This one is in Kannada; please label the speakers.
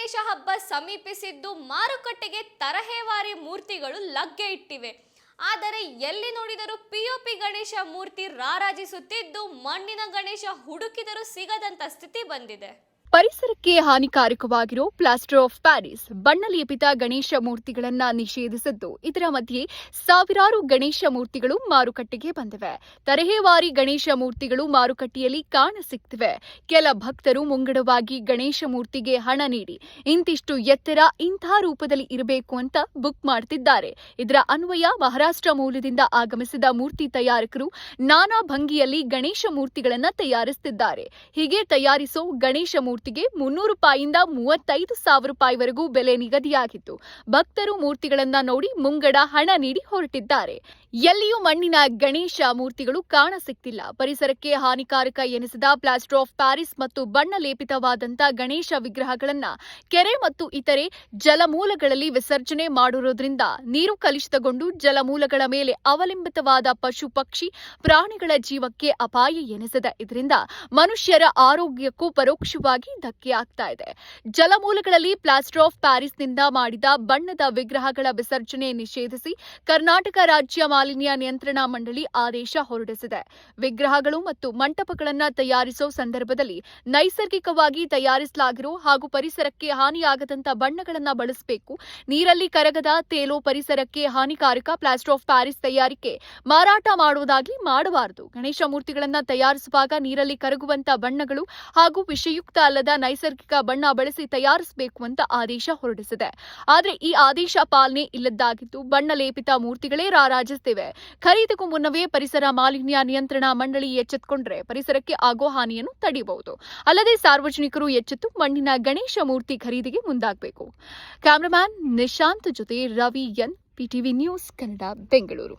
Speaker 1: ಗಣೇಶ ಹಬ್ಬ ಸಮೀಪಿಸಿದ್ದು ಮಾರುಕಟ್ಟೆಗೆ ತರಹೇವಾರಿ ಮೂರ್ತಿಗಳು ಲಗ್ಗೆ ಇಟ್ಟಿವೆ. ಆದರೆ ಎಲ್ಲಿ ನೋಡಿದರೂ ಪಿಒಪಿ ಗಣೇಶ ಮೂರ್ತಿ ರಾರಾಜಿಸುತ್ತಿದ್ದು ಮಣ್ಣಿನ ಗಣೇಶ ಹುಡುಕಿದರೂ ಸಿಗದಂತ ಸ್ಥಿತಿ ಬಂದಿದೆ.
Speaker 2: ಪರಿಸರಕ್ಕೆ ಹಾನಿಕಾರಕವಾಗಿರೋ ಪ್ಲಾಸ್ಟರ್ ಆಫ್ ಪ್ಯಾರಿಸ್ ಬಣ್ಣ ಲೇಪಿತ ಗಣೇಶ ಮೂರ್ತಿಗಳನ್ನು ನಿಷೇಧಿಸಿದ್ದು, ಇದರ ಮಧ್ಯೆ ಸಾವಿರಾರು ಗಣೇಶ ಮೂರ್ತಿಗಳು ಮಾರುಕಟ್ಟೆಗೆ ಬಂದಿವೆ. ತರಹೇವಾರಿ ಗಣೇಶ ಮೂರ್ತಿಗಳು ಮಾರುಕಟ್ಟೆಯಲ್ಲಿ ಕಾಣಸಿಗ್ತಿವೆ. ಕೆಲ ಭಕ್ತರು ಮುಂಗಡವಾಗಿ ಗಣೇಶ ಮೂರ್ತಿಗೆ ಹಣ ನೀಡಿ ಇಂತಿಷ್ಟು ಎತ್ತರ, ಇಂಥ ರೂಪದಲ್ಲಿ ಇರಬೇಕು ಅಂತ ಬುಕ್ ಮಾಡ್ತಿದ್ದಾರೆ. ಇದರ ಅನ್ವಯ ಮಹಾರಾಷ್ಟ್ರ ಮೂಲದಿಂದ ಆಗಮಿಸಿದ ಮೂರ್ತಿ ತಯಾರಕರು ನಾನಾ ಭಂಗಿಯಲ್ಲಿ ಗಣೇಶ ಮೂರ್ತಿಗಳನ್ನು ತಯಾರಿಸುತ್ತಿದ್ದಾರೆ. ಹೀಗೆ ತಯಾರಿಸೋ ಗಣೇಶ ಮೂರ್ತಿಗೆ 300 ರೂಪಾಯಿಯಿಂದ 35,000 ರೂಪಾಯಿವರೆಗೂ ಬೆಲೆ ನಿಗದಿಯಾಗಿತ್ತು. ಭಕ್ತರು ಮೂರ್ತಿಗಳನ್ನ ನೋಡಿ ಮುಂಗಡ ಹಣ ನೀಡಿ ಹೊರಟಿದ್ದಾರೆ. ಎಲ್ಲಿಯೂ ಮಣ್ಣಿನ ಗಣೇಶ ಮೂರ್ತಿಗಳು ಕಾಣಸಿಗ್ತಿಲ್ಲ. ಪರಿಸರಕ್ಕೆ ಹಾನಿಕಾರಕ ಎನಿಸಿದ ಪ್ಲಾಸ್ಟರ್ ಆಫ್ ಪ್ಯಾರಿಸ್ ಮತ್ತು ಬಣ್ಣ ಲೇಪಿತವಾದಂಥ ಗಣೇಶ ವಿಗ್ರಹಗಳನ್ನ ಕೆರೆ ಮತ್ತು ಇತರೆ ಜಲಮೂಲಗಳಲ್ಲಿ ವಿಸರ್ಜನೆ ಮಾಡಿರೋದ್ರಿಂದ ನೀರು ಕಲುಷಿತಗೊಂಡು ಜಲಮೂಲಗಳ ಮೇಲೆ ಅವಲಂಬಿತವಾದ ಪಶು ಪಕ್ಷಿ ಪ್ರಾಣಿಗಳ ಜೀವಕ್ಕೆ ಅಪಾಯ ಎನಿಸಿದೆ. ಇದರಿಂದ ಮನುಷ್ಯರ ಆರೋಗ್ಯಕ್ಕೂ ಪರೋಕ್ಷವಾಗಿ ಧಕ್ಕೆ ಆಗ್ತಾ ಇದೆ. ಜಲಮೂಲಗಳಲ್ಲಿ ಪ್ಲಾಸ್ಟರ್ ಆಫ್ ಪ್ಯಾರಿಸ್ನಿಂದ ಮಾಡಿದ ಬಣ್ಣದ ವಿಗ್ರಹಗಳ ವಿಸರ್ಜನೆ ನಿಷೇಧಿಸಿ ಕರ್ನಾಟಕ ರಾಜ್ಯ ಮಾಲಿನ್ಯ ನಿಯಂತ್ರಣ ಮಂಡಳಿ ಆದೇಶ ಹೊರಡಿಸಿದೆ. ವಿಗ್ರಹಗಳು ಮತ್ತು ಮಂಟಪಗಳನ್ನು ತಯಾರಿಸೋ ಸಂದರ್ಭದಲ್ಲಿ ನೈಸರ್ಗಿಕವಾಗಿ ತಯಾರಿಸಲಾಗಿರೋ ಹಾಗೂ ಪರಿಸರಕ್ಕೆ ಹಾನಿಯಾಗದಂತ ಬಣ್ಣಗಳನ್ನು ಬಳಸಬೇಕು. ನೀರಲ್ಲಿ ಕರಗದ, ತೇಲೋ, ಪರಿಸರಕ್ಕೆ ಹಾನಿಕಾರಕ ಪ್ಲಾಸ್ಟರ್ ಆಫ್ ಪ್ಯಾರಿಸ್ ತಯಾರಿಕೆ, ಮಾರಾಟ ಮಾಡುವುದಾಗಲಿ ಮಾಡಬಾರದು. ಗಣೇಶ ಮೂರ್ತಿಗಳನ್ನು ತಯಾರಿಸುವಾಗ ನೀರಲ್ಲಿ ಕರಗುವಂತ ಬಣ್ಣಗಳು ಹಾಗೂ ವಿಷಯುಕ್ತ ಅಲ್ಲದ ನೈಸರ್ಗಿಕ ಬಣ್ಣ ಬಳಸಿ ತಯಾರಿಸಬೇಕು ಅಂತ ಆದೇಶ ಹೊರಡಿಸಿದೆ. ಆದರೆ ಈ ಆದೇಶ ಪಾಲನೆ ಇಲ್ಲದ್ದಾಗಿದ್ದು ಬಣ್ಣ ಲೇಪಿತ ಮೂರ್ತಿಗಳೇ ರಾರಾಜಿಸುತ್ತಿವೆ. ಖರೀದಿಗೂ ಮುನ್ನವೇ ಪರಿಸರ ಮಾಲಿನ್ಯ ನಿಯಂತ್ರಣ ಮಂಡಳಿ ಎಚ್ಚೆತ್ತುಕೊಂಡ್ರೆ ಪರಿಸರಕ್ಕೆ ಆಗೋ ಹಾನಿಯನ್ನು ತಡೆಯಬಹುದು. ಅಲ್ಲದೆ ಸಾರ್ವಜನಿಕರು ಎಚ್ಚೆತ್ತು ಮಣ್ಣಿನ ಗಣೇಶ ಮೂರ್ತಿ ಖರೀದಿಗೆ ಮುಂದಾಗಬೇಕು. ಕ್ಯಾಮರಾಮ್ಯಾನ್ ನಿಶಾಂತ್ ಜೊತೆ ರವಿ ಎನ್, ಪಿಟಿವಿ ನ್ಯೂಸ್ ಕನ್ನಡ, ಬೆಂಗಳೂರು.